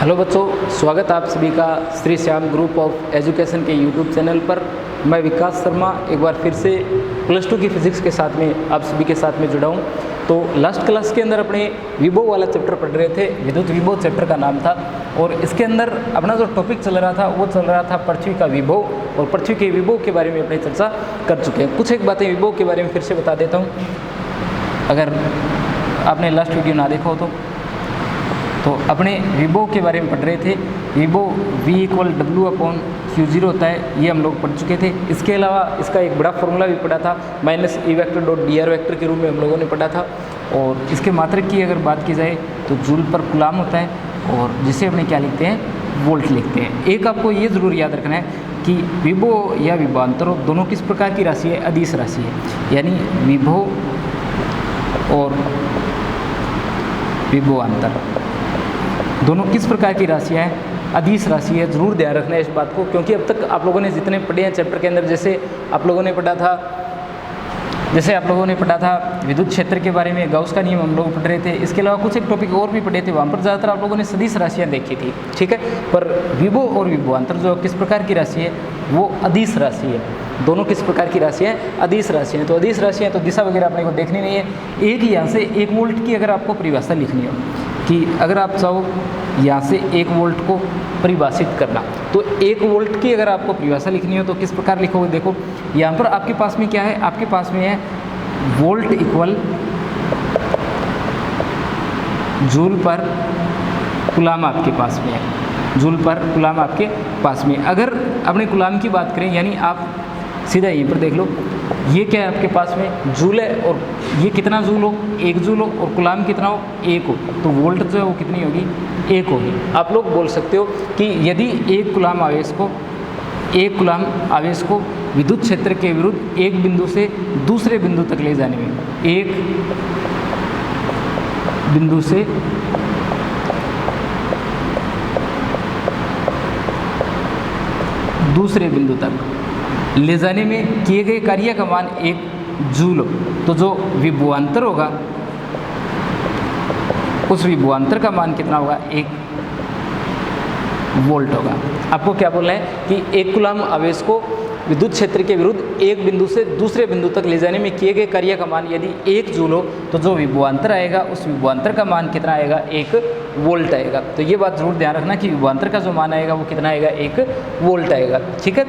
Hello बच्चों, स्वागत आप सभी का Shri Shyam group of education के यूट्यूब चैनल पर। मैं विकास शर्मा एक बार फिर से प्लस टू की फिज़िक्स के साथ में आप सभी के साथ में जुड़ा हूँ। तो लास्ट क्लास के अंदर अपने विभव वाला चैप्टर पढ़ रहे थे, विद्युत विभव चैप्टर का नाम था। और इसके अंदर अपना जो टॉपिक चल रहा था वो चल रहा था पृथ्वी का विभव, और पृथ्वी के विभव के बारे में अपनी चर्चा कर चुके हैं। कुछ एक बातें विभव के बारे में फिर से बता देता हूँ, अगर आपने लास्ट वीडियो ना देखा हो तो अपने विभव के बारे में पढ़ रहे थे। विभव V = W/Q0 होता है, ये हम लोग पढ़ चुके थे। इसके अलावा इसका एक बड़ा फॉर्मूला भी पढ़ा था, -E∇.dr के रूप में हम लोगों ने पढ़ा था। और इसके मात्रक की अगर बात की जाए तो जूल पर कूलाम होता है, और जिसे अपने क्या लिखते हैं, वोल्ट लिखते हैं। एक आपको ये ज़रूर याद रखना है कि विभव या विभवांतर दोनों किस प्रकार की राशि है, अदिश राशि है। यानी विभव और विभवांतर दोनों किस प्रकार की राशियाँ हैं, अदिश राशि है। ज़रूर ध्यान रखना है इस बात को, क्योंकि अब तक आप लोगों ने जितने पढ़े हैं चैप्टर के अंदर, जैसे आप लोगों ने पढ़ा था विद्युत क्षेत्र के बारे में, गाउस का नियम हम लोग पढ़ रहे थे। इसके अलावा कुछ एक टॉपिक और भी पढ़े थे, वहाँ पर ज़्यादातर आप लोगों ने सदिश राशियाँ देखी थी, ठीक है। पर विभव और विभवांतर जो किस प्रकार की राशि है, वो अदिश राशि है। दोनों किस प्रकार की राशि है, अदिश राशि है। तो अदिश राशि है तो दिशा वगैरह अपने को देखनी नहीं है। एक यहाँ से 1 वोल्ट की अगर आपको परिभाषा लिखनी हो, कि अगर आप चाहो यहाँ से 1 वोल्ट को परिभाषित करना, तो 1 वोल्ट की अगर आपको परिभाषा लिखनी हो तो किस प्रकार लिखोगे। देखो यहाँ पर आपके पास में क्या है, आपके पास में है वोल्ट इक्वल जूल पर कूलाम आपके पास में है, जूल पर कूलाम आपके पास में। अगर अपने कूलाम की बात करें, यानी आप सीधा यहीं पर देख लो, ये क्या है आपके पास में, जूल है, और ये कितना जूल हो, 1 जूल हो, और कूलाम कितना हो, 1 हो, तो वोल्ट जो है वो कितनी होगी, 1 होगी। आप लोग बोल सकते हो कि यदि 1 कूलाम आवेश को विद्युत क्षेत्र के विरुद्ध एक बिंदु से दूसरे बिंदु तक ले जाने में, एक बिंदु से दूसरे बिंदु तक ले जाने में किए गए कार्य का मान 1 जूल हो, तो जो विभवांतर होगा उस विभवांतर का मान कितना होगा, 1 वोल्ट होगा। आपको क्या बोलना है कि 1 कूलाम आवेश को विद्युत क्षेत्र के विरुद्ध एक बिंदु से दूसरे बिंदु तक ले जाने में किए गए कार्य का मान यदि 1 जूल हो, तो जो विभवांतर आएगा उस विभवांतर का मान कितना आएगा, 1 वोल्ट आएगा। तो ये बात जरूर ध्यान रखना कि विभवांतर का जो मान आएगा वो कितना आएगा, 1 वोल्ट आएगा, ठीक है।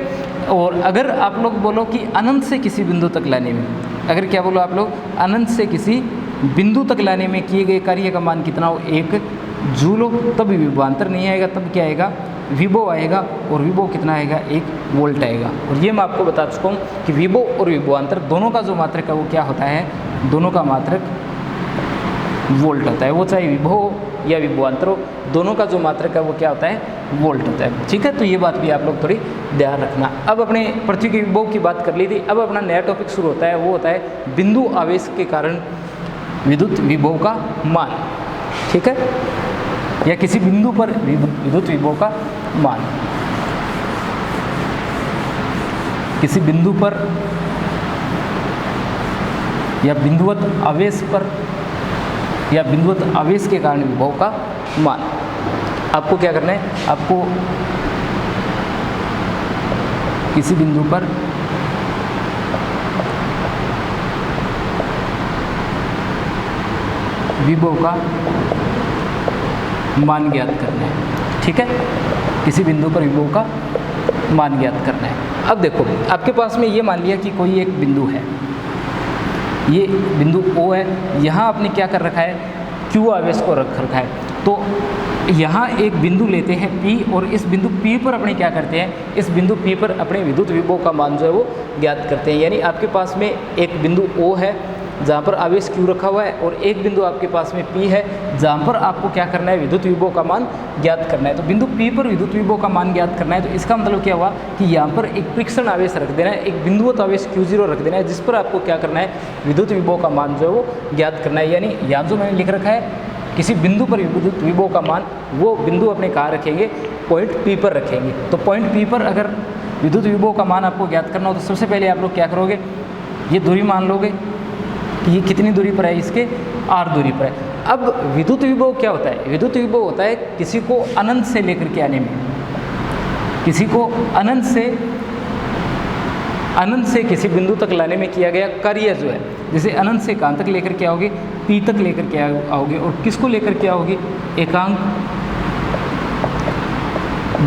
और अगर आप लोग बोलो कि अनंत से किसी बिंदु तक लाने में, अगर क्या बोलो आप लोग, अनंत से किसी बिंदु तक लाने में किए गए कार्य का मान कितना हो, 1 जूल हो, तब विभवांतर नहीं आएगा, तब क्या आएगा, विभव आएगा। और विभव कितना आएगा, 1 वोल्ट आएगा। और ये मैं आपको बता चुका हूँ कि विभव और विभवांतर दोनों का जो मात्रक है वो क्या होता है, दोनों का मात्रक वोल्ट होता है। वो चाहे विभव हो या विभवांतर हो, दोनों का जो मात्रक है वो क्या होता है, वोल्ट होता है, ठीक है। तो ये बात भी आप लोग थोड़ी ध्यान रखना। अब अपने पृथ्वी के विभव की बात कर ली थी, अब अपना नया टॉपिक शुरू होता है, वो होता है बिंदु आवेश के कारण विद्युत विभव का मान, ठीक है, या किसी बिंदु पर विद्युत विभव का मान। किसी बिंदु पर या बिंदुवत आवेश पर या बिंदुवत आवेश के कारण विभव का मान। आपको क्या करना है, आपको किसी बिंदु पर विभव का मान ज्ञात करना है, ठीक है। किसी बिंदु पर विभव का मान ज्ञात करना है। अब देखो आपके पास में ये मान लिया कि कोई एक बिंदु है, ये बिंदु O है, यहाँ आपने क्या कर रखा है, Q आवेश को रख रखा है। तो यहाँ एक बिंदु लेते हैं P, और इस बिंदु P पर अपने क्या करते हैं, इस बिंदु P पर अपने विद्युत विभव का मान जो है वो ज्ञात करते हैं। यानी आपके पास में एक बिंदु O है जहाँ पर आवेश Q रखा हुआ है, और एक बिंदु आपके पास में P है जहाँ पर आपको क्या करना है, विद्युत विभव का मान ज्ञात करना है। तो बिंदु P पर विद्युत विभव का मान ज्ञात करना है, तो इसका मतलब क्या हुआ कि यहाँ पर एक परीक्षण आवेश रख देना है, एक बिंदुवत आवेश Q0 रख देना है, जिस पर आपको क्या करना है, विद्युत विभव का मान जो है वो ज्ञात करना है। यानी यहाँ जो मैंने लिख रखा है, किसी बिंदु पर विद्युत विभव का मान, वो बिंदु अपने कहाँ रखेंगे, पॉइंट P पर रखेंगे। तो पॉइंट P पर अगर विद्युत विभव का मान आपको ज्ञात करना हो तो सबसे पहले आप लोग क्या करोगे, ये दूरी मान लोगे कि ये कितनी दूरी पर है, इसके r दूरी पर है। अब विद्युत विभव क्या होता है? विद्युत विभव होता है किसी को अनंत से लेकर के आने में, किसी को अनंत से किसी बिंदु तक लाने में किया गया कार्य जो है, जैसे अनंत से कहाँ तक लेकर के आओगे? P तक लेकर के आओगे। और किसको लेकर के आओगे? एकांक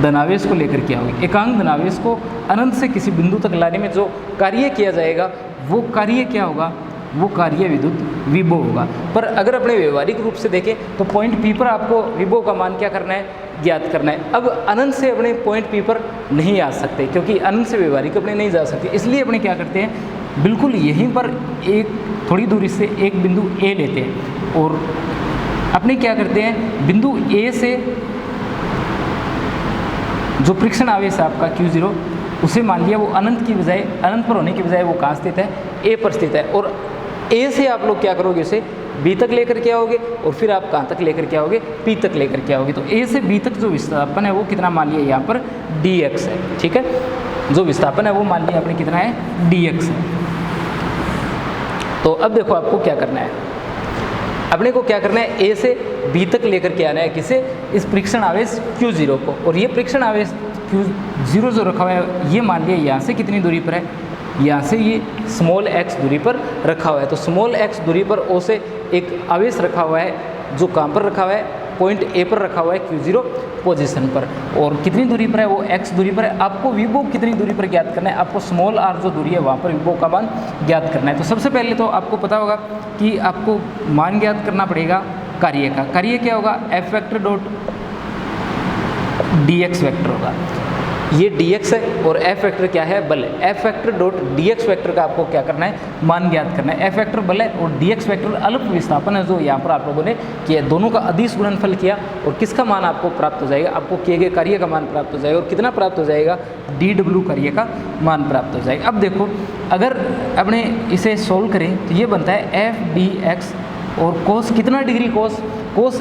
धनावेश को लेकर के आओगे। एकांक धनावेश को अनंत से किसी बिंदु तक लाने में जो कार्य किया जाएगा वो कार्य क्या होगा? वो कार्य विद्युत विभव होगा। पर अगर अपने व्यवहारिक रूप से देखें तो पॉइंट P पर आपको विभव का मान क्या करना है? ज्ञात करना है। अब अनंत से अपने पॉइंट P पर नहीं आ सकते, क्योंकि अनंत से व्यवहारिक अपने नहीं जा सकते, इसलिए अपने क्या करते हैं, बिल्कुल यहीं पर एक थोड़ी दूरी से एक बिंदु A लेते हैं और अपने क्या करते हैं, बिंदु A से जो परीक्षण आवेश है आपका Q0, उसे मान लिया वो अनंत पर होने की बजाय वो कहाँ स्थित है? A पर स्थित है। और A से आप लोग क्या करोगे? उसे B तक लेकर के आओगे और फिर आप कहाँ तक लेकर के आओगे? P तक लेकर के आओगे। तो A से B तक जो विस्थापन है वो कितना मान लिया यहाँ पर? dx है। ठीक है, जो विस्थापन है वो मान लिया आपने कितना है? dx है। तो अब देखो आपको क्या करना है, अपने को क्या करना है? A से B तक लेकर के आना है किसे? इस परीक्षण आवेश Q0 को। और ये परीक्षण आवेश Q0 जो रखा हुआ है ये मान लिया यहाँ से कितनी दूरी पर है? यहाँ से ये स्मॉल x दूरी पर रखा हुआ है। तो स्मॉल x दूरी पर O से एक आवेश रखा हुआ है, जो कहाँ पर रखा हुआ है? पॉइंट A पर रखा हुआ है Q0 पोजीशन पर। और कितनी दूरी पर है? वो x दूरी पर है। आपको विभव कितनी दूरी पर ज्ञात करना है? आपको स्मॉल r जो दूरी है वहाँ पर विभव का मान ज्ञात करना है। तो सबसे पहले तो आपको पता होगा कि आपको मान ज्ञात करना पड़ेगा कार्य का। कार्य क्या होगा? F vector dot dx vector होगा। ये dx है और F वेक्टर क्या है? बल है। F vector dot dx vector का आपको क्या करना है? मान ज्ञात करना है। F वेक्टर बल है और dx वेक्टर अल्प विस्थापन है, जो यहाँ पर आप लोगों ने किया। दोनों का अदिश गुणनफल किया और किसका मान आपको प्राप्त हो जाएगा? आपको किए गए कार्य का मान प्राप्त हो जाएगा। और कितना प्राप्त हो जाएगा? dw कार्य का मान प्राप्त हो जाएगा। अब देखो, अगर अपने इसे सोल्व करें तो ये बनता है f dx और कोस कितना डिग्री? कोस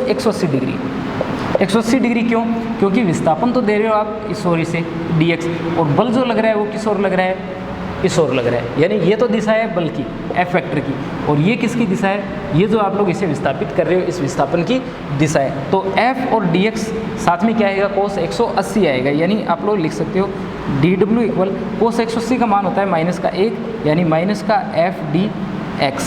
180 डिग्री। 180 डिग्री क्यों? क्योंकि विस्थापन तो दे रहे हो आप इस ओर से dx, और बल जो लग रहा है वो किस ओर लग रहा है? इस ओर लग रहा है। यानी ये तो दिशा है बल की, F वेक्टर की, और ये किसकी दिशा है? ये जो आप लोग इसे विस्थापित कर रहे हो इस विस्थापन की दिशा है। तो F और dx साथ में क्या आएगा? कोस 180 आएगा। यानी आप लोग लिख सकते हो dw इक्वल कोस 180 का मान होता है -1, यानी -f dx।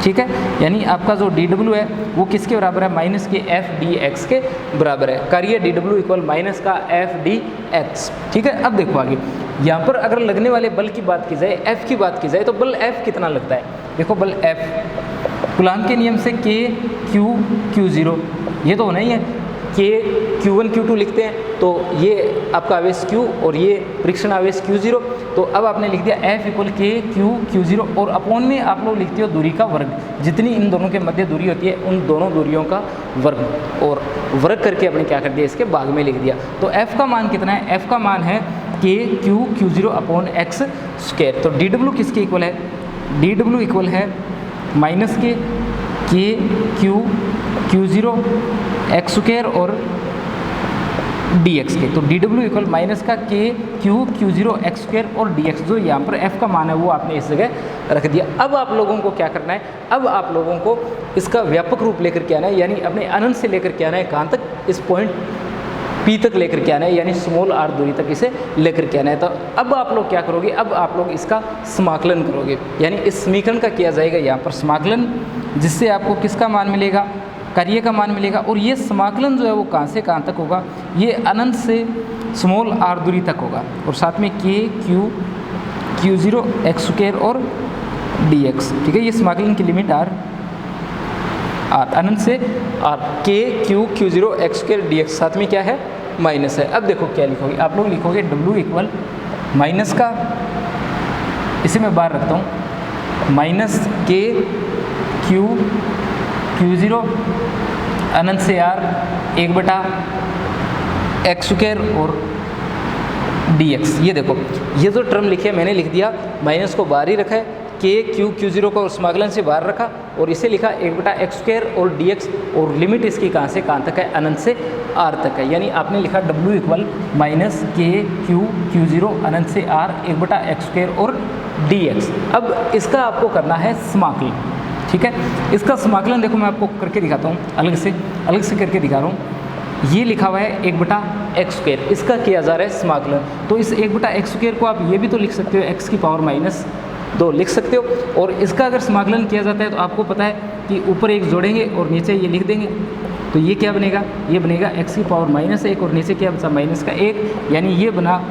ठीक है, यानी आपका जो dw है वो किसके बराबर है? -f dx के बराबर है। कार्य dw इक्वल -f dx। ठीक है, अब देखो आगे, यहाँ पर अगर लगने वाले बल की बात की जाए, F की बात की जाए, तो बल F कितना लगता है? देखो बल F कूलाम के नियम से K Q Q0 ये तो होना ही है। K Q1 Q2 लिखते हैं तो ये आपका आवेश Q और ये परीक्षण आवेश Q0। तो अब आपने लिख दिया F equal K Q Q0 और अपॉन में आप लोग लिखते हो दूरी का वर्ग, जितनी इन दोनों के मध्य दूरी होती है उन दोनों दूरियों का वर्ग, और वर्ग करके आपने क्या कर दिया? इसके भाग में लिख दिया। तो F का मान कितना है? F का मान है K Q Q0 upon x square. तो dw किसके इक्वल है? dw इक्वल है -K Q Q0 x square और dx के। तो dw equal -K Q Q0 x square और dx, जो यहाँ पर f का मान है वो आपने इस जगह रख दिया। अब आप लोगों को क्या करना है? अब आप लोगों को इसका व्यापक रूप लेकर के आना है, यानी अपने अनंत से लेकर के आना है कहाँ तक? इस पॉइंट P तक लेकर के आना है, यानी स्मॉल r दूरी तक इसे लेकर के आना है। तो अब आप लोग क्या करोगे? अब आप लोग इसका समाकलन करोगे, यानी इस समीकरण का किया जाएगा यहाँ पर समाकलन, जिससे आपको किसका मान मिलेगा? कार्य का मान मिलेगा। और ये समाकलन जो है वो कहाँ से कहाँ तक होगा? ये अनंत से स्मॉल r दूरी तक होगा, और साथ में K Q Q0 x square और dx। ठीक है, ये समाकलन की लिमिट r अनंत से r K Q Q0 x square dx, साथ में क्या है? माइनस है। अब देखो क्या लिखोगे? आप लोग लिखोगे w इक्वल माइनस का, इसे मैं बाहर रखता हूँ, -K Q Q0 अनंत से r 1/x स्क्वायर और dx। ये देखो, ये जो टर्म लिखे मैंने लिख दिया, माइनस को बाहर ही रखा है, K Q Q0 को समाकलन से बाहर रखा और इसे लिखा 1/x स्क्वायर और dx, और लिमिट इसकी कहाँ से कहाँ तक है? अनंत से r तक है। यानी आपने लिखा w equal -K Q Q0 अनंत से r 1/x स्क्वायर और dx। अब इसका आपको करना है समाकलन। ठीक है। इसका समाकलन देखो मैं आपको करके दिखाता हूँ, अलग से करके दिखा रहा हूँ। ये लिखा हुआ है 1/x², इसका किया जा रहा है समाकलन। तो इस 1/x² को आप ये भी तो लिख सकते हो x की पावर -2 लिख सकते हो। और इसका अगर समाकलन किया जाता है तो आपको पता है कि ऊपर 1 जोड़ेंगे और नीचे ये लिख देंगे, तो ये क्या बनेगा, ये बनेगा x की पावर -1 और नीचे क्या बचा -1, यानी ये बना,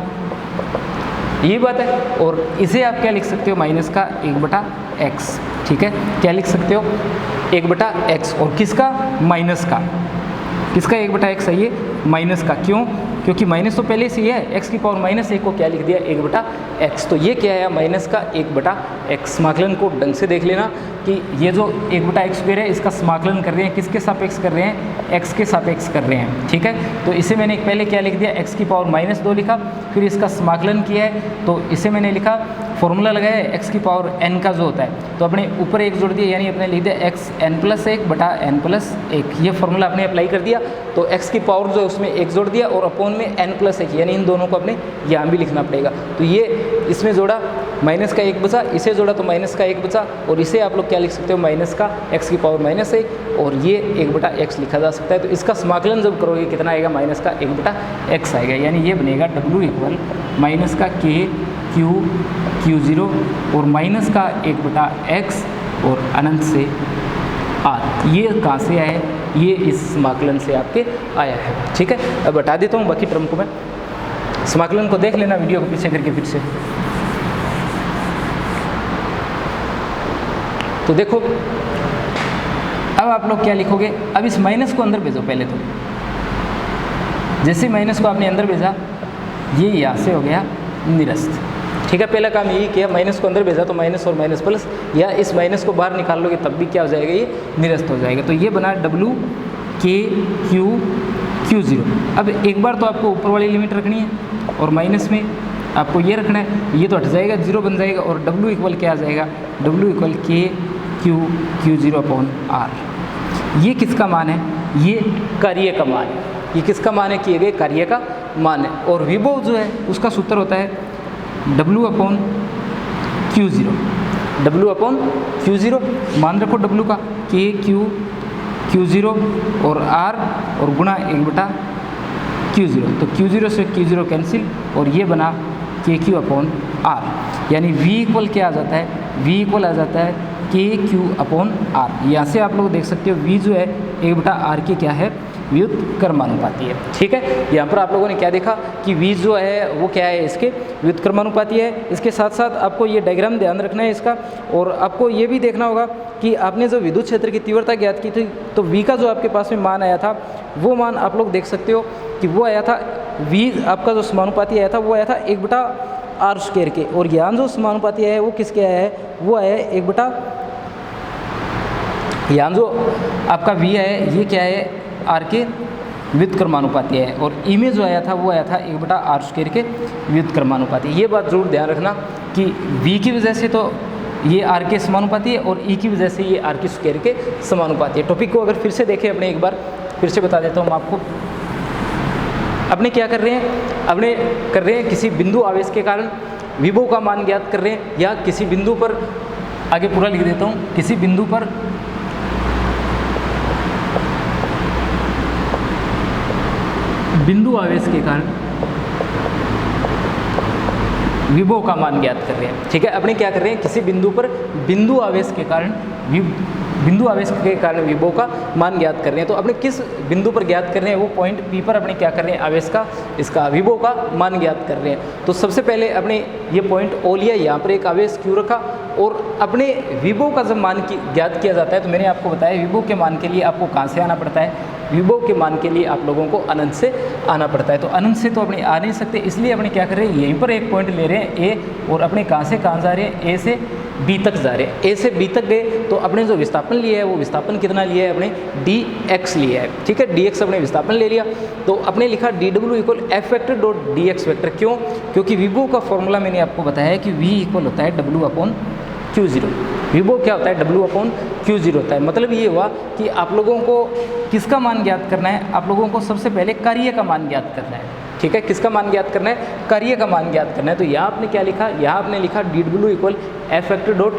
ये बात है। और इसे आप क्या लिख सकते हो, -1/x, ठीक है। क्या लिख सकते हो, 1/x, और किसका, माइनस का, किसका 1/x है, ये माइनस का। क्यों, क्योंकि माइनस तो पहले से ही है, x की पावर -1 को क्या लिख दिया, 1/x। तो ये क्या है, माइनस का 1/x। समाकलन को ढंग से देख लेना कि ये जो 1/x² है इसका समाकलन कर रहे हैं, किसके सापेक्ष कर रहे हैं, x के सापेक्ष कर रहे हैं, ठीक है। तो इसे मैंने पहले क्या लिख दिया, x की पावर -2 लिखा, फिर इसका समाकलन किया है, तो इसे मैंने लिखा, फॉर्मूला लगाया है x की पावर n का जो होता है, तो अपने ऊपर 1 जोड़ दिया, यानी अपने लिख दिया xn+1/n+1, ये फॉर्मूला आपने अप्लाई कर दिया। तो x की पावर जो है उसमें 1 जोड़ दिया और अपॉन में n+1, यानी इन दोनों को अपने यहाँ भी लिखना पड़ेगा। तो ये इसमें जोड़ा, माइनस का 1 बचा, इसे जोड़ा तो माइनस का 1 बचा, और इसे आप लोग क्या लिख सकते हो, माइनस का x की पावर -1, और ये 1/x लिखा जा सकता है। तो इसका समाकलन जब करोगे कितना आएगा, माइनस का 1/x आएगा, यानी ये बनेगा w = -k Q0 और माइनस का 1/x और अनंत से r। ये कहाँ से आया है, ये इस समाकलन से आपके आया है, ठीक है। अब बता देता हूँ बाकी टर्म को मैं, समाकलन को देख लेना वीडियो को पीछे करके फिर से। तो देखो अब आप लोग क्या लिखोगे, अब इस माइनस को अंदर भेजो पहले तो, जैसे माइनस को आपने अंदर भेजा, ये यहाँ से हो गया निरस्त, ठीक है। पहला काम यही किया, माइनस को अंदर भेजा तो माइनस और माइनस प्लस, या इस माइनस को बाहर निकाल लोगे तब भी क्या हो जाएगा, ये निरस्त हो जाएगा। तो ये बना Q0। अब एक बार तो आपको ऊपर वाली लिमिट रखनी है और माइनस में आपको ये रखना है, ये तो हट जाएगा, 0 बन जाएगा, और W क्या आ जाएगा, W Q0/R। ये किसका मान है, ये कार्य का मान है, ये किसका मान है, किए गए कार्य का मान है। और विभव जो है उसका सूत्र होता है W/Q0, मान रखो W का Q0 और R और गुणा 1/Q0, तो Q0 से Q0 कैंसिल, और ये बना KQ/R, यानी V इक्वल क्या आ जाता है, V इक्वल आ जाता है KQ/R। यहाँ से आप लोग देख सकते हो V जो है 1/R के क्या है, व्युत्क्रमानुपाती है, ठीक है। यहाँ पर आप लोगों ने क्या देखा कि V जो है वो क्या है, इसके व्युत्क्रमानुपाती है। इसके साथ साथ आपको ये डायग्राम ध्यान रखना है इसका, और आपको ये भी देखना होगा कि आपने जो विद्युत क्षेत्र की तीव्रता ज्ञात की थी, तो V का जो आपके पास में मान आया था, वो मान आप लोग देख सकते हो कि वो आया था, V आपका जो समानुपाती आया था वो आया था 1/r² के, और यहाँ जो समानुपाती आया है वो किसके आया है, वो आया है 1 यहाँ जो आपका V है ये क्या है, R के व्युत्क्रमानुपाती है, और ई में जो आया था वो आया था 1/r² के व्युत्क्रमानुपाती। ये बात जरूर ध्यान रखना कि V की वजह से तो ये R के समानुपाती है, और E की वजह से ये R² के समानुपाती है। टॉपिक को अगर फिर से देखें अपने, एक बार फिर से बता देता हूँ मैं आपको। अपने क्या कर रहे हैं, अपने कर रहे हैं किसी बिंदु आवेश के कारण विभव का मान ज्ञात कर रहे हैं, या किसी बिंदु पर, आगे पूरा लिख देता हूँ, किसी बिंदु पर बिंदु आवेश के कारण विभव का मान ज्ञात कर रहे हैं, ठीक है। अपने क्या कर रहे हैं, किसी बिंदु पर बिंदु आवेश के कारण विभव का मान ज्ञात कर रहे हैं। तो अपने किस बिंदु पर ज्ञात कर रहे हैं, वो पॉइंट P पर अपने क्या कर रहे हैं, आवेश का, इसका विभव का मान ज्ञात कर रहे हैं। तो सबसे पहले अपने ये पॉइंट O लिया, यहाँ पर एक आवेश Q रखा, और अपने विभव का जब मान ज्ञात किया जाता है, तो मैंने आपको बताया विभव के मान के लिए आपको कहाँ से आना पड़ता है, विभव के मान के लिए आप लोगों को अनंत से आना पड़ता है। तो अनंत से तो अपने आ नहीं सकते, इसलिए अपने क्या कर रहे हैं, यहीं पर एक पॉइंट ले रहे हैं A, और अपने कहाँ से कहाँ जा रहे हैं, A से B तक जा रहे हैं। A से B तक गए तो अपने जो विस्थापन लिया है वो विस्थापन कितना लिया है, अपने dx लिया है, ठीक है। dx अपने विस्थापन ले लिया, तो अपने लिखा dw = F(dx)। क्यों, क्योंकि विभव का फॉर्मूला मैंने आपको बताया है कि V इक्वल होता है W/Q0। विभव क्या होता है, W/Q0 होता है। मतलब ये हुआ कि आप लोगों को किसका मान ज्ञात करना है, आप लोगों को सबसे पहले कार्य का मान ज्ञात करना है, ठीक है, किसका मान ज्ञात करना है, कार्य का मान ज्ञात करना है। तो यहाँ आपने क्या लिखा, यहाँ आपने लिखा D W equal F vector dot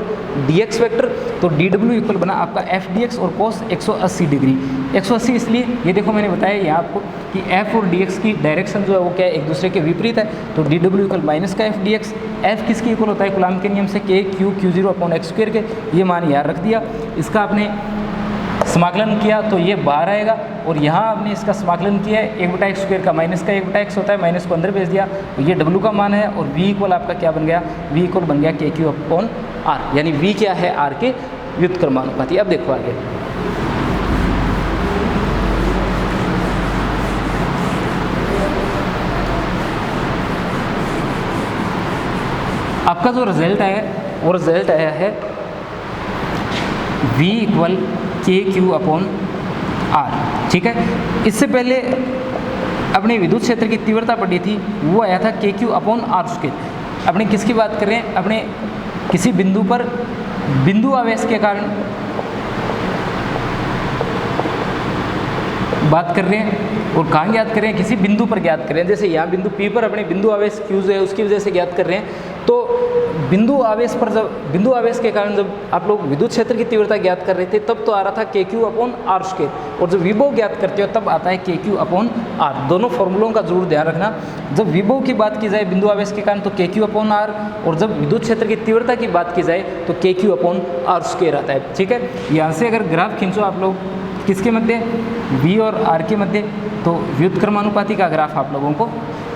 D x vector. तो डी डब्ल्यू इक्वल बना आपका एफ डी एक्स और कोस 180 डिग्री। 180 इसलिए, ये देखो मैंने बताया यहाँ आपको कि एफ और डी एक्स की डायरेक्शन जो है वो क्या है, एक दूसरे के विपरीत है। तो डी डब्ल्यू इक्वल माइनस का एफ डी एक्स, एफ किसकी इक्वल होता है कूलॉम के नियम से, के क्यू 0 अपॉन एक्स स्क्वायर के। ये मान यहाँ रख दिया, इसका आपने समाकलन किया तो ये बाहर आएगा, और यहाँ आपने इसका समाकलन किया है 1/x स्क्वायर का माइनस का 1/x होता है, माइनस को अंदर भेज दिया, तो ये w का मान है। और v इक्वल आपका क्या बन गया, v इक्वल बन गया के क्यू अपॉन आर, यानी v क्या है, r के व्युत्क्रमानुपाती। अब देखो आगे, आपका जो रिजल्ट है वो रिजल्ट आया है v इक्वल के क्यू अपॉन आर, ठीक है। इससे पहले अपने विद्युत क्षेत्र की तीव्रता पढ़ी थी, वो आया था के क्यू अपॉन आर स्क्वायर। अपने किसकी बात कर रहे हैं, अपने किसी बिंदु पर बिंदु आवेश के कारण बात कर रहे हैं, और कहाँ ज्ञात कर रहे हैं, किसी बिंदु पर ज्ञात कर रहे हैं। जैसे यहाँ बिंदु P पर अपने बिंदु आवेश Q जो है उसकी वजह से ज्ञात कर रहे हैं। तो बिंदु आवेश पर जब बिंदु आवेश के कारण जब आप लोग विद्युत क्षेत्र की तीव्रता ज्ञात कर रहे थे तब तो आ रहा था के क्यू अपॉन आर स्क्वायर, और जब विभव ज्ञात करते हो तब आता है के क्यू अपॉन आर। दोनों फॉर्मूलों का जरूर ध्यान रखना। जब विभव की बात की जाए बिंदु आवेश के कारण तो के क्यू अपॉन आर, और जब विद्युत क्षेत्र की तीव्रता की बात की जाए तो के क्यू अपॉन आर स्क्वायर आता है, ठीक है। यहाँ से अगर ग्राफ खींचो आप लोग किसके मध्य, V और R के मध्य, तो व्युत्क्रमानुपाती का ग्राफ आप लोगों को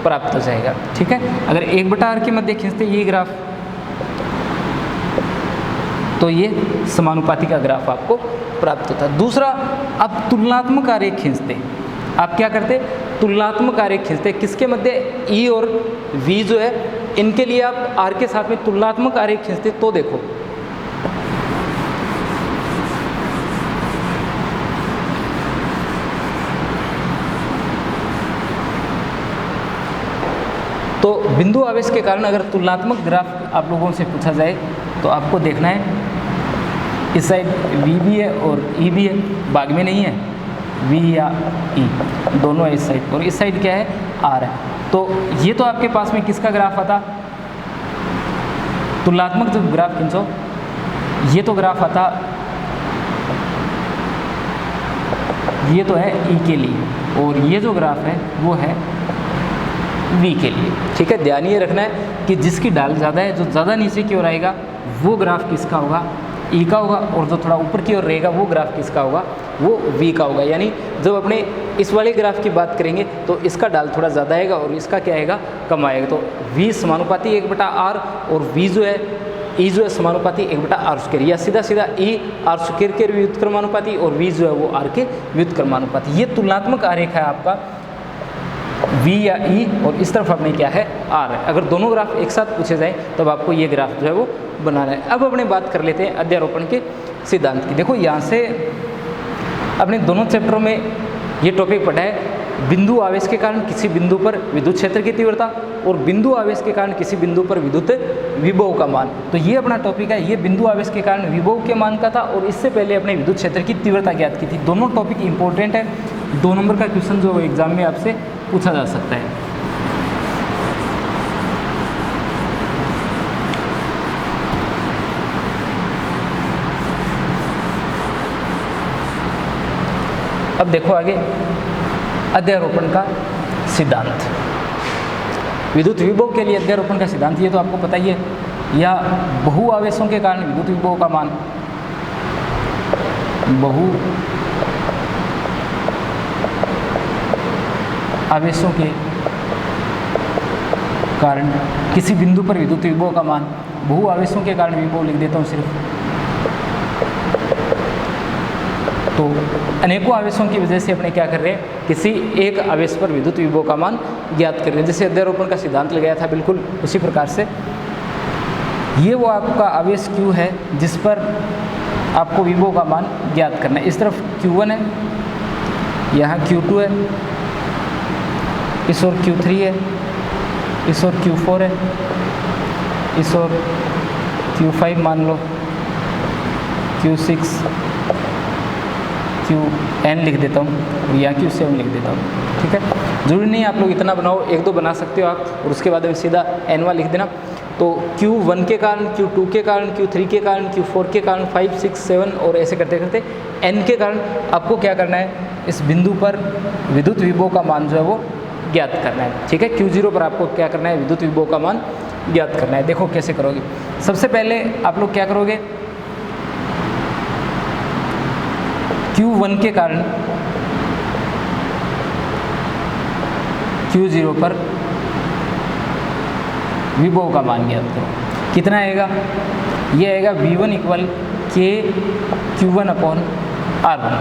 प्राप्त हो जाएगा, ठीक है। अगर 1/r के मध्य खींचते ये ग्राफ, तो ये समानुपाती का ग्राफ आपको प्राप्त होता है। दूसरा, आप तुलनात्मक आरेख खींचते, आप क्या करते, तुलनात्मक आरेख खींचते, किसके मध्य, E और V जो है इनके लिए आप R के साथ में तुलनात्मक आरेख खींचते। तो देखो तो बिंदु आवेश के कारण अगर तुलनात्मक ग्राफ आप लोगों से पूछा जाए तो आपको देखना है इस साइड V भी है और E भी है, भाग में नहीं है, V या E दोनों है इस साइड, और इस साइड क्या है, R है। तो ये तो आपके पास में किसका ग्राफ आता, तुलनात्मक जब ग्राफ खींचो ये तो ग्राफ आता, ये तो है E के लिए, और ये जो ग्राफ है वो है V के लिए, ठीक है। ध्यान ये रखना है कि जिसकी ढाल ज़्यादा है, जो ज़्यादा नीचे की ओर आएगा वो ग्राफ किसका होगा, E का होगा, और जो थोड़ा ऊपर की ओर रहेगा वो ग्राफ किसका होगा, वो V का होगा। यानी जब अपने इस वाले ग्राफ की बात करेंगे तो इसका ढाल थोड़ा ज़्यादा आएगा और इसका क्या आएगा, कम आएगा। तो V समानुपाती 1/r, और V जो है E जो है समानुपाती 1/r स्क्वायर, या सीधा सीधा E r स्क्वायर के व्युत्क्रमानुपाती और V जो है वो r के व्युत्क्रमानुपाती। ये तुलनात्मक आरेख है आपका V या E, और इस तरफ अपने क्या है, R है। अगर दोनों ग्राफ एक साथ पूछे जाएं तब आपको ये ग्राफ जो है वो बनाना है। अब अपने बात कर लेते हैं अध्यारोपण के सिद्धांत की। देखो यहाँ से अपने दोनों चैप्टरों में ये टॉपिक पढ़ा है, बिंदु आवेश के कारण किसी बिंदु पर विद्युत क्षेत्र की तीव्रता और बिंदु आवेश के कारण किसी बिंदु पर विद्युत विभव का मान। तो ये अपना टॉपिक है, ये बिंदु आवेश के कारण विभव के मान का था, और इससे पहले अपने विद्युत क्षेत्र की तीव्रता ज्ञात की थी। दोनों टॉपिक इंपॉर्टेंट है, 2 नंबर का क्वेश्चन जो एग्जाम में आपसे पूछा जा सकता है। अब देखो आगे अध्यारोपण का सिद्धांत, विद्युत विभव के लिए अध्यारोपण का सिद्धांत, ये तो आपको पता ही है, या बहु आवेशों के कारण विद्युत विभव का मान, बहु आवेशों के कारण किसी बिंदु पर विद्युत विभव का मान, बहु आवेशों के कारण विभव लिख देता हूँ सिर्फ। तो अनेकों आवेशों की वजह से अपने क्या कर रहे हैं, किसी एक आवेश पर विद्युत विभव का मान ज्ञात कर रहे हैं। जैसे अध्यारोपण का सिद्धांत लगाया था बिल्कुल उसी प्रकार से ये वो आपका आवेश Q है जिस पर आपको विभव का मान ज्ञात करना है। इस तरफ Q1 है, यहाँ Q2 है, इस ओर Q3 है, इस ओर Q4 है, इस ओर Q5 मान लो, Q6, क्यू एन लिख देता हूँ और यहाँ क्यू सेवन लिख देता हूँ। ठीक है, जरूरी नहीं आप लोग इतना बनाओ, एक दो बना सकते हो आप और उसके बाद में सीधा N1 लिख देना। तो Q1 के कारण, Q2 के कारण, Q3 के कारण, Q4 के कारण, 5, 6, 7 और ऐसे करते करते N के कारण आपको क्या करना है, इस बिंदु पर विद्युत विभव का मान जो है वो ज्ञात करना है। ठीक है, Q0 पर आपको क्या करना है, विद्युत विभव का मान ज्ञात करना है। देखो कैसे करोगे। सबसे पहले आप लोग क्या करोगे, Q1 के कारण Q0 पर विभव का मान ज्ञात करो। कितना आएगा, ये आएगा V1 इक्वल के Q1 अपॉन R1।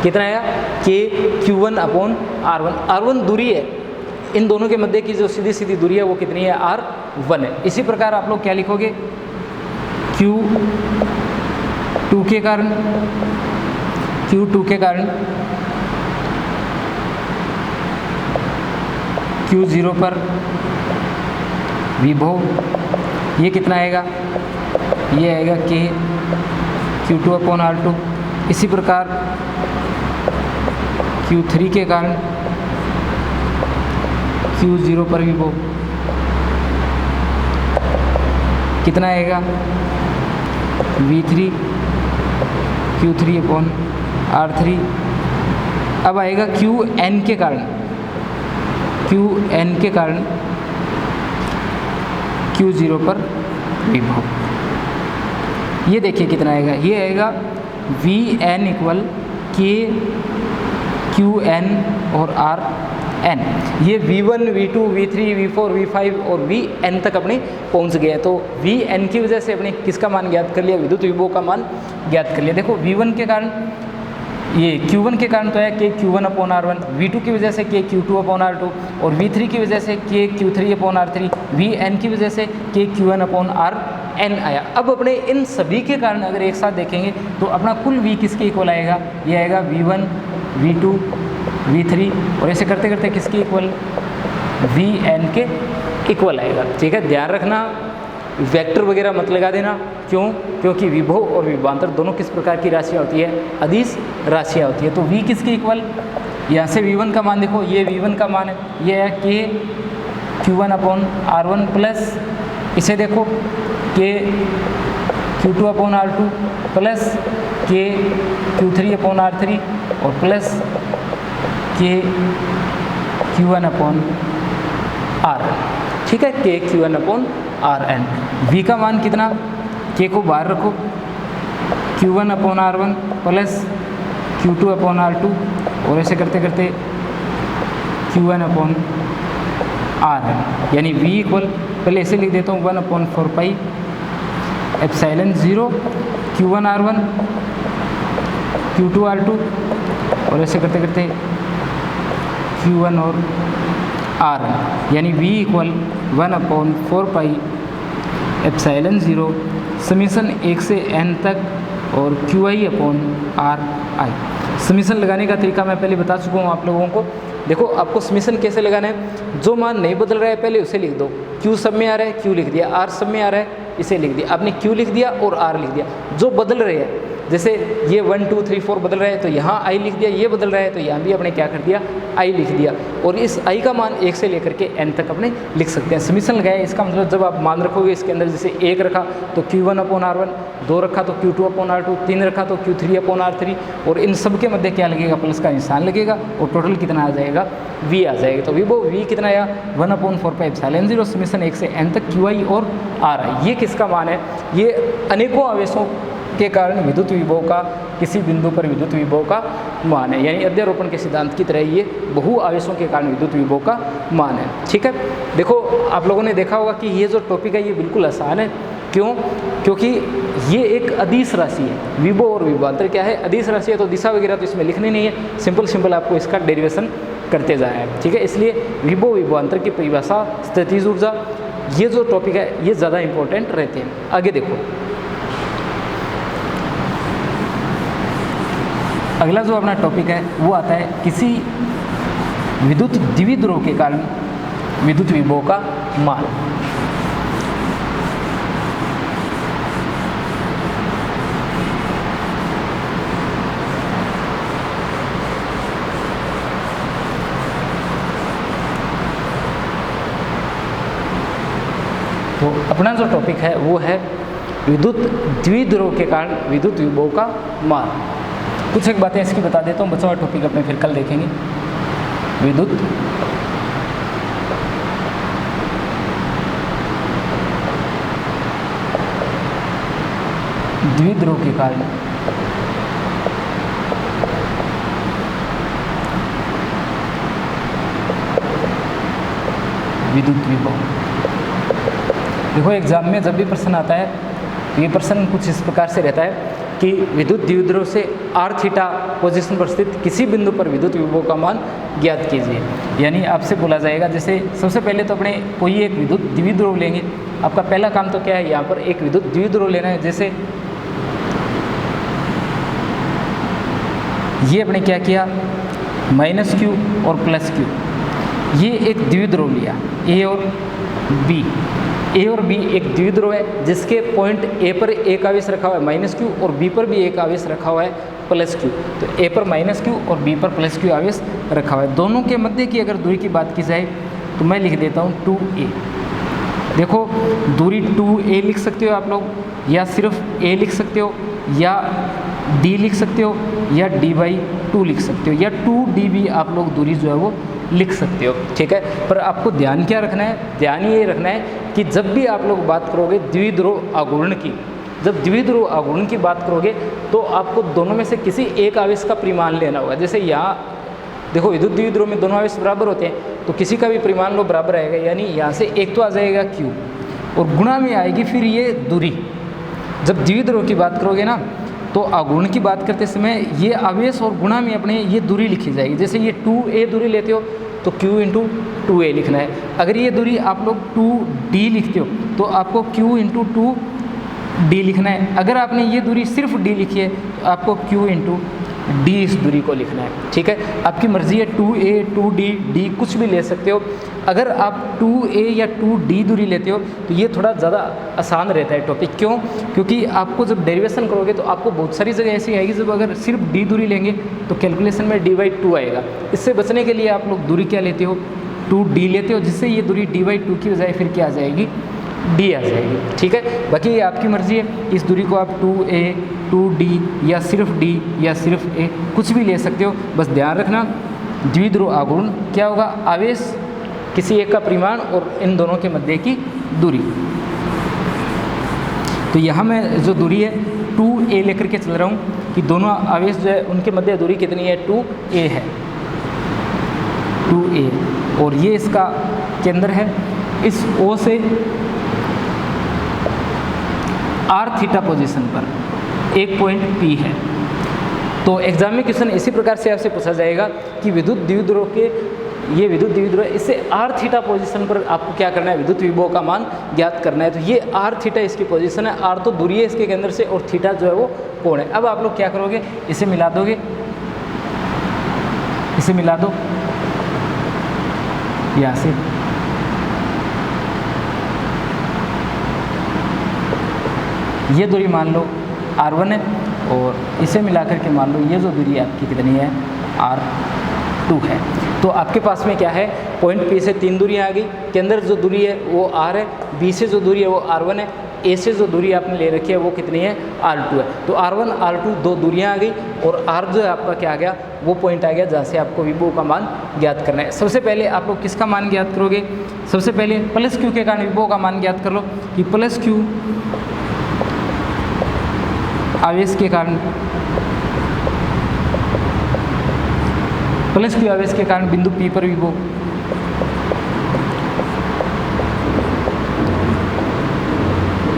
कितना आएगा, के Q1 अपॉन R1। R1 दूरी है, इन दोनों के मध्य की जो सीधी सीधी दूरी है वो कितनी है, R1 है। इसी प्रकार आप लोग क्या लिखोगे, Q2 के कारण Q0 पर विभव, ये कितना आएगा, ये आएगा के Q2 अपॉन R2। इसी प्रकार Q3 के कारण Q0 पर विभव कितना आएगा, V3 Q3 अपॉन R3। अब आएगा Qn के कारण Q0 पर विभव, ये देखिए कितना आएगा, ये आएगा Vn इक्वल के Qn और Rn। ये V1, V2, V3, V4, V5 और Vn तक अपने पहुंच गए। तो Vn की वजह से अपने किसका मान ज्ञात कर लिया, विद्युत विभव का मान ज्ञात कर लिया। देखो V1 के कारण, ये Q1 के कारण तो है के Q1 अपॉन R1, V2 की वजह से के Q2 अपॉन R2 और V3 की वजह से के Q3 अपॉन R3, Vn की वजह से के Qn अपॉन Rn आया। अब अपने इन सभी के कारण अगर एक साथ देखेंगे तो अपना कुल V किसके इक्वल आएगा, ये आएगा V1, V2, V3 और ऐसे करते करते किसके इक्वल, Vn के इक्वल आएगा। ठीक है, ध्यान रखना वेक्टर वगैरह मत लगा देना। क्यों, क्योंकि विभव और विभवांतर दोनों किस प्रकार की राशियाँ होती है, अदिश राशियाँ होती है। तो V किसके इक्वल, यहाँ से V1 का मान देखो, ये V1 का मान है, ये है के Q1 अपॉन R1 प्लस इसे देखो के Q2 अपॉन R2 प्लस के Q3 अपॉन R3 और प्लस के Q1 अपॉन Rn। ठीक है, के Q1 अपॉन Rn। V का मान कितना, के को बाहर रखो, Q1 upon R1 plus Q2 upon R2 और ऐसे करते करते Q1 अपॉन Rn, यानी V इक्वल, पहले ऐसे लिख देता हूँ 1 upon 4 pi epsilon 0 Q1 R1 Q2 R2 और ऐसे करते करते Q1 और Rn, यानी V equal 1 upon 4 pi epsilon 0 summation 1 से n तक और QI अपॉन RI। समीशन लगाने का तरीका मैं पहले बता चुका हूँ आप लोगों को। देखो आपको समीशन कैसे लगाना है, जो मान नहीं बदल रहा है पहले उसे लिख दो। Q सब में आ रहा है Q लिख दिया, R सब में आ रहा है इसे लिख दिया। आपने Q लिख दिया और R लिख दिया। जो बदल रहे हैं, जैसे ये 1 2 3 4 बदल रहा है तो यहाँ I लिख दिया, ये बदल रहा है तो यहाँ भी आपने क्या कर दिया, I लिख दिया। और इस I का मान 1 से लेकर के n तक अपने लिख सकते हैं। समीशन लगाया, इसका मतलब जब आप मान रखोगे इसके अंदर, जैसे 1 रखा तो Q1 अपॉन R1, 2 रखा तो Q2 अपॉन R2, 3 रखा तो Q3 अपॉन R3 और इन सब के मध्य क्या लगेगा, प्लस का निशान लगेगा और टोटल कितना आ जाएगा, V आ जाएगा। तो V कितना आया, 1 अपॉन 4 पाई एप्सिलॉन 0 समीशन 1 से n तक QI और RI। ये किसका मान है, ये अनेकों आवेशों के कारण विद्युत विभव का, किसी बिंदु पर विद्युत विभव का मान है। यानी अध्यारोपण के सिद्धांत की तरह ये बहु आवेशों के कारण विद्युत विभव का मान है। ठीक है, देखो आप लोगों ने देखा होगा कि ये जो टॉपिक है ये बिल्कुल आसान है। क्यों, क्योंकि ये एक अदिश राशि है। विभव और विभवांतर क्या है, अदिश राशि है, तो दिशा वगैरह तो इसमें लिखनी नहीं है, सिंपल आपको इसका डेरिवेशन करते जाना है। ठीक है, इसलिए विभव विभवांतर की परिभाषा, स्थितिज ऊर्जा, ये जो टॉपिक है ये ज़्यादा इंपॉर्टेंट रहते हैं। आगे देखो, अगला जो अपना टॉपिक है वो आता है किसी विद्युत द्विध्रुव के कारण विद्युत विभव का मान। तो अपना जो टॉपिक है वो है विद्युत द्विध्रुव के कारण विद्युत विभव का मान। कुछ एक बातें इसकी बता देता हूँ, बचा हुआ टॉपिक अपने फिर कल देखेंगे। विद्युत द्विध्रुव के कारण विद्युत विभव। देखो एग्जाम में जब भी प्रश्न आता है तो ये प्रश्न कुछ इस प्रकार से रहता है कि विद्युत द्विध्रुव से r थीटा पोजीशन पर स्थित किसी बिंदु पर विद्युत विभव का मान ज्ञात कीजिए। यानी आपसे बोला जाएगा, जैसे सबसे पहले तो अपने कोई एक विद्युत द्विध्रुव लेंगे। आपका पहला काम तो क्या है, यहाँ पर एक विद्युत द्विध्रुव लेना है। जैसे ये अपने क्या किया, -q और +q, ये एक द्विध्रुव लिया, ए और बी। ए और बी एक द्विध्रुव है जिसके पॉइंट ए पर एक आवेश रखा हुआ है -q और बी पर भी एक आवेश रखा हुआ है +q। तो ए पर -q और बी पर +q आवेश रखा हुआ है। दोनों के मध्य की अगर दूरी की बात की जाए तो मैं लिख देता हूँ 2a। देखो दूरी 2a लिख सकते हो आप लोग, या सिर्फ a लिख सकते हो, या d लिख सकते हो, या d/2 लिख सकते हो, या 2d भी आप लोग दूरी जो है वो लिख सकते हो। ठीक है, पर आपको ध्यान क्या रखना है, ध्यान ये रखना है कि जब भी आप लोग बात करोगे द्विध्रुव आघूर्ण की, जब द्विध्रुव आघूर्ण की बात करोगे तो आपको दोनों में से किसी एक आवेश का परिमाण लेना होगा। जैसे यहाँ देखो विद्युत द्विध्रुव में दोनों आवेश बराबर होते हैं, तो किसी का भी परिमाण लो बराबर आएगा, यानी यहाँ से एक तो आ जाएगा q और गुणा में आएगी फिर ये दूरी। जब द्विध्रुव की बात करोगे ना तो आघूर्ण की बात करते समय ये आवेश और गुणा में अपने ये दूरी लिखी जाएगी। जैसे ये 2a दूरी लेते हो तो q × 2a लिखना है। अगर ये दूरी आप लोग 2d लिखते हो तो आपको q × 2d लिखना है। अगर आपने ये दूरी सिर्फ d लिखी है तो आपको q × d इस दूरी को लिखना है। ठीक है, आपकी मर्जी है 2a 2d d कुछ भी ले सकते हो। अगर आप 2a या 2d दूरी लेते हो तो ये थोड़ा ज़्यादा आसान रहता है टॉपिक। क्यों? क्योंकि आपको जब डेरिवेशन करोगे तो आपको बहुत सारी जगह ऐसी आएगी जब अगर सिर्फ d दूरी लेंगे तो कैलकुलेशन में d/2 आएगा। इससे बचने के लिए आप लोग दूरी क्या लेते हो, 2d लेते हो, जिससे ये दूरी d/2 की बजाय फिर क्या आ जाएगी, d आ जाएगी। ठीक है, बाकी ये आपकी मर्जी है, इस दूरी को आप 2a 2d या सिर्फ d या सिर्फ a कुछ भी ले सकते हो। बस ध्यान रखना द्विध्रुव आघूर्ण क्या होगा, आवेश किसी एक का परिमाण और इन दोनों के मध्य की दूरी। तो यहाँ मैं जो दूरी है 2a लेकर के चल रहा हूँ कि दोनों आवेश जो है उनके मध्य दूरी कितनी है, 2a है, 2a। और ये इसका केंद्र है, इस O से r थीटा पोजीशन पर एक पॉइंट P है। तो एग्जाम में क्वेश्चन इसी प्रकार से आपसे पूछा जाएगा कि विद्युत द्विध्रुव के, ये विद्युत द्विध्रुव है, इससे r थीटा पोजीशन पर आपको क्या करना है, विद्युत विभव का मान ज्ञात करना है। तो ये r थीटा इसकी पोजीशन है, r तो दूरी है इसके केंद्र से और थीटा जो है वो कोण है। अब आप लोग क्या करोगे, इसे मिला दोगे, इसे मिला दो यहाँ से, ये दूरी मान लो r1 है और इसे मिला करके मान लो ये जो दूरी आपकी कितनी है, r2 है। तो आपके पास में क्या है, पॉइंट P से 3 दूरियाँ आ गई, केंद्र जो दूरी है वो r है, B से जो दूरी है वो r1 है, A से जो दूरी आपने ले रखी है वो कितनी है, r2 है। तो r1 r2 दो दूरियाँ आ गई और r जो है आपका क्या आ गया, वो पॉइंट आ गया जहाँ से आपको विभव का मान ज्ञात करना है। सबसे पहले आप लोग किसका मान ज्ञात करोगे, सबसे पहले +q के कारण विभव का मान ज्ञात कर लो कि +q आवेश के कारण, +q आवेश के कारण बिंदु P पर विभव।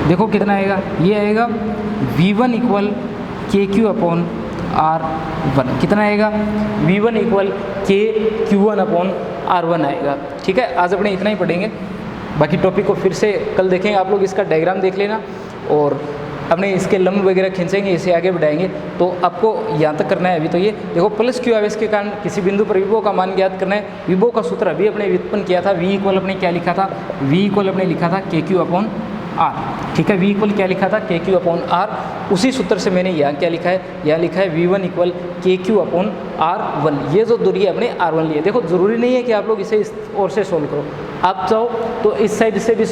देखो कितना आएगा, ये आएगा V1 = KQ/R1। कितना आएगा, V1 = KQ1/R1 आएगा। ठीक है, आज अपने इतना ही पढ़ेंगे, बाकी टॉपिक को फिर से कल देखेंगे। आप लोग इसका डायग्राम देख लेना और अपने इसके लंब वगैरह खींचेंगे, इसे आगे बढ़ाएंगे। तो आपको यहाँ तक करना है। अभी तो ये देखो +q आवेश के कारण किसी बिंदु पर विभव का मान ज्ञात करना है। विभव का सूत्र अभी अपने व्युत्पन्न किया था, V = अपने क्या लिखा था, V = अपने लिखा था KQ/R। ठीक है, V = क्या लिखा था, KQ/R। उसी सूत्र से मैंने यहाँ क्या लिखा है, यहाँ लिखा है V1 = KQ/R1। ये जो दूरी है अपने R1 लिए। देखो जरूरी नहीं है कि आप लोग इसे इस ओर से सोल्व करो, आप चाहो तो इस साइड से भी